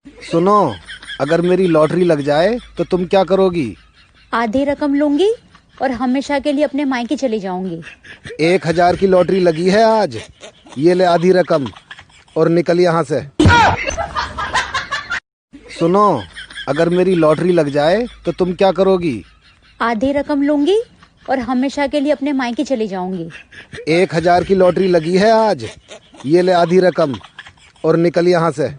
सुनो, अगर मेरी लॉटरी लग जाए तो तुम क्या करोगी? आधी रकम लूंगी और हमेशा के लिए अपने मायके चली जाऊंगी। 1,000 की लॉटरी लगी है आज। ये ले आधी रकम और निकल यहाँ से। सुनो, अगर मेरी लॉटरी लग जाए तो तुम क्या करोगी? आधी रकम लूंगी और हमेशा के लिए अपने मायके चली जाऊंगी। 1,000 की लॉटरी लगी है आज। ये ले आधी रकम और निकल यहाँ से।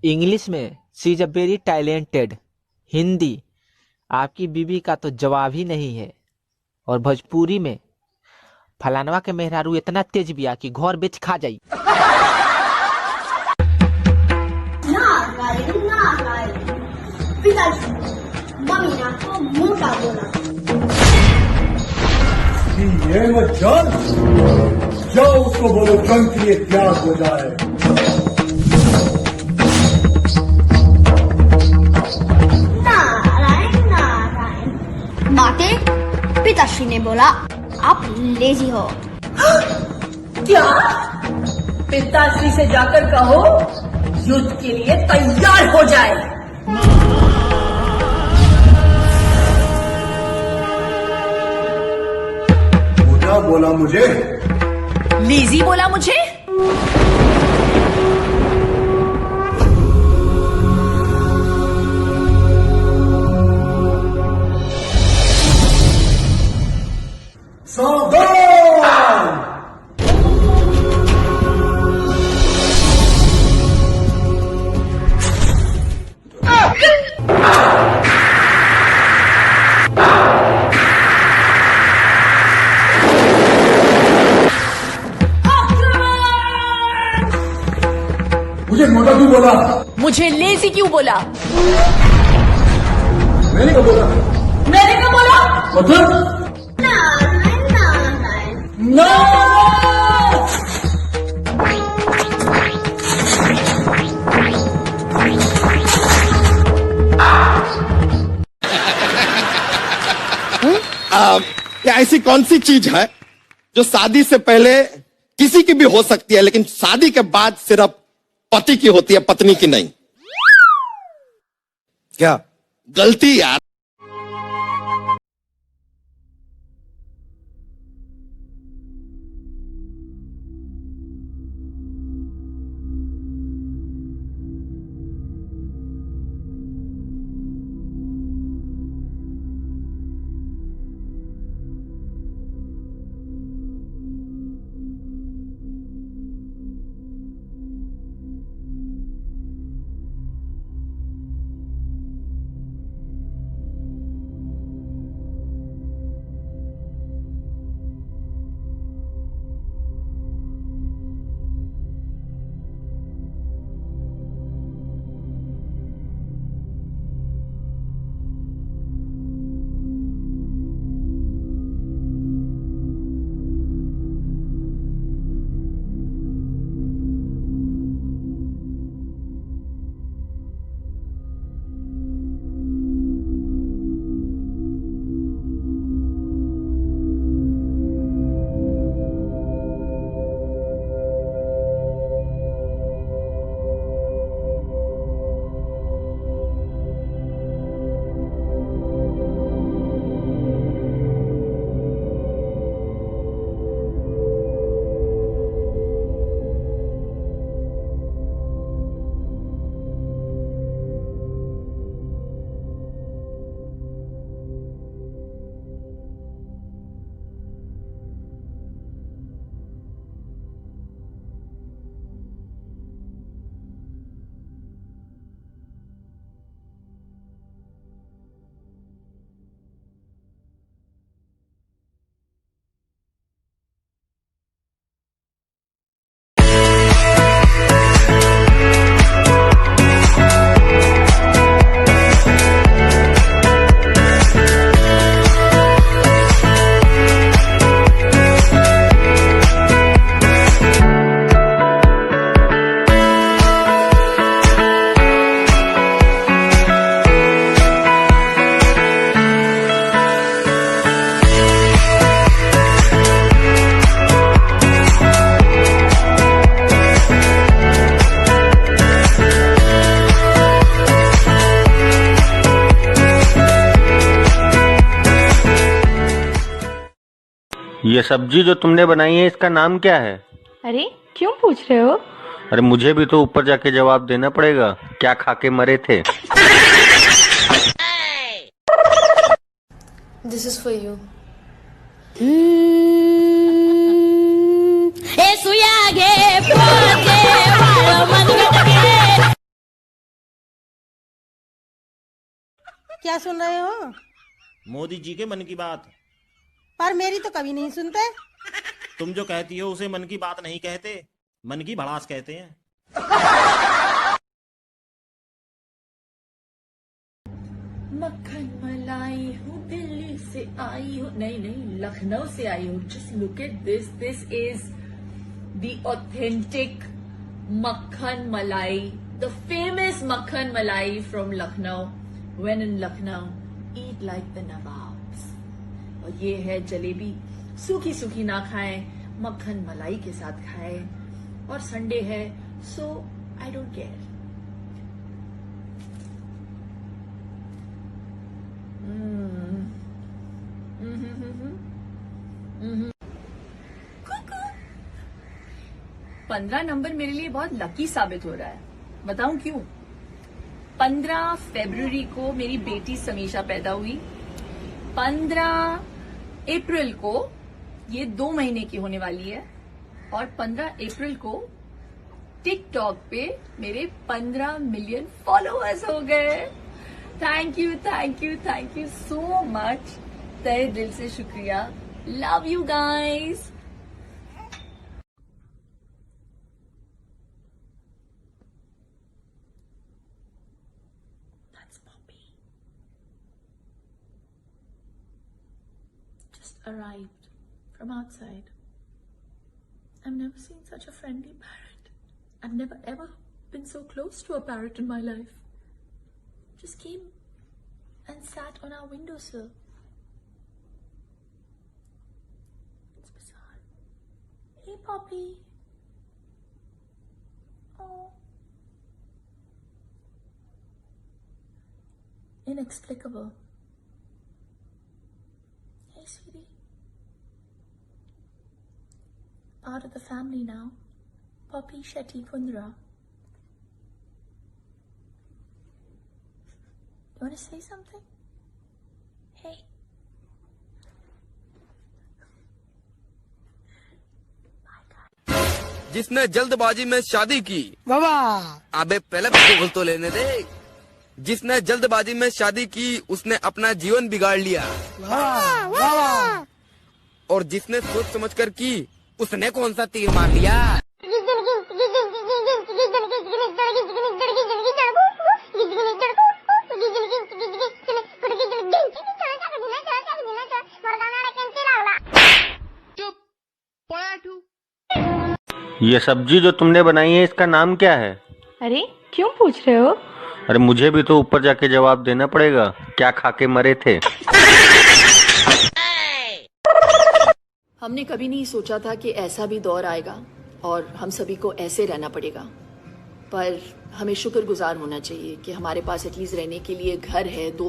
इंग्लिश में she is a very talented. Hindi आपकी बीबी का तो जवाब ही नहीं है। और भोजपुरी में फलानवा के मेहरारू इतना तेज बिया कि घर बेच खा जाई। नारायण पिताजी, मम्मी ने आपको मोटा बोला। ये मत जान, जाओ उसको बोलो जंग के लिए तैयार हो जाए। नारायण नारायण। माते, पिताश्री ने बोला आप लेजी हो। क्या? पिताश्री से जाकर कहो युद्ध के लिए तैयार हो जाए। क्या बोला मुझे? लीजी बोला मुझे। सावधान! मुझे मोटा क्यों बोला? मुझे लेजी क्यों बोला? मैंने क्या बोला? मैंने क्या बोला? मतलब नारायण नारायण। नो। या ऐसी कौन सी चीज है जो शादी से पहले किसी की भी हो सकती है लेकिन शादी के बाद सिर्फ पति की होती है, पत्नी की नहीं? क्या गलती यार। ये सब्जी जो तुमने बनाई है इसका नाम क्या है? अरे क्यों पूछ रहे हो? अरे मुझे भी तो ऊपर जाके जवाब देना पड़ेगा। क्या खा के मरे थे? This is for you. क्या सुन रहे हो? मोदी जी के मन की बात। पर मेरी तो कभी नहीं सुनते। तुम जो कहती हो उसे मन की बात नहीं कहते, मन की भड़ास कहते हैं। मक्खन मलाई हूँ, दिल्ली से आई हूँ, नहीं लखनऊ से आई हूँ। Just look at this, this is the authentic मक्खन मलाई, द फेमस मक्खन मलाई from Lucknow. When in Lucknow, eat like the Nawabs. और ये है जलेबी, सूखी सूखी ना खाएं, मक्खन मलाई के साथ खाएं। और संडे है, so I don't care. कुकू। 15 नंबर मेरे लिए बहुत लकी साबित हो रहा है। बताऊं क्यों? 15 फरवरी को मेरी बेटी समीशा पैदा हुई। 15 अप्रैल को ये 2 महीने की होने वाली है। और 15 अप्रैल को टिकटॉक पे मेरे 15 मिलियन फॉलोअर्स हो गए। Thank you so much. तहे दिल से शुक्रिया। Love you guys. Arrived from outside. I've never seen such a friendly parrot. I've never ever been so close to a parrot in my life. Just came and sat on our windowsill. It's bizarre. Hey, Poppy. Oh. Inexplicable. Hey, sweetie. Part of the family now. Poppy Shetty Kundra. You want to say something? Hey. जिसने जल्दबाजी में शादी की, अबे पहले बोल तो लेने दे। जिसने जल्दबाजी में शादी की उसने अपना जीवन बिगाड़ लिया। और जिसने सोच समझकर की उसने कौन सा तीर मार लिया। ये सब्जी जो तुमने बनाई है इसका नाम क्या है? अरे क्यों पूछ रहे हो? अरे मुझे भी तो ऊपर जाके जवाब देना पड़ेगा। क्या खा के मरे थे? हमने कभी नहीं सोचा था कि ऐसा भी दौर आएगा और हम सभी को ऐसे रहना पड़ेगा। पर हमें शुक्रगुजार होना चाहिए कि हमारे पास एटलीस्ट रहने के लिए घर है, दो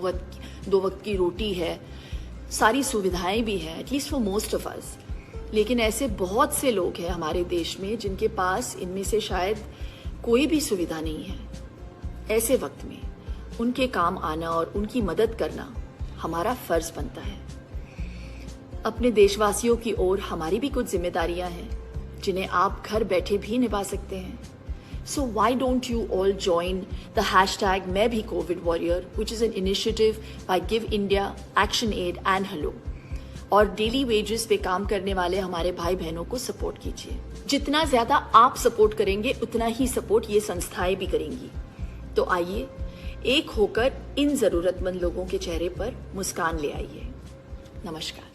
वक्त की रोटी है, सारी सुविधाएं भी हैं, at least for most of us. लेकिन ऐसे बहुत से लोग हैं हमारे देश में जिनके पास इनमें से शायद कोई भी सुविधा नहीं है। ऐसे वक्त में उनके काम आना और उनकी मदद करना हमारा फर्ज बनता है। अपने देशवासियों की ओर हमारी भी कुछ जिम्मेदारियां हैं जिन्हें आप घर बैठे भी निभा सकते हैं। So why don't you all join the hashtag मैं भी Covid warrior, which is an initiative by Give India, ActionAid and Hello। और डेली वेजेस पे काम करने वाले हमारे भाई बहनों को सपोर्ट कीजिए। जितना ज्यादा आप सपोर्ट करेंगे उतना ही सपोर्ट ये संस्थाएं भी करेंगी। तो आइए एक होकर इन जरूरतमंद लोगों के चेहरे पर मुस्कान ले आइए। नमस्कार।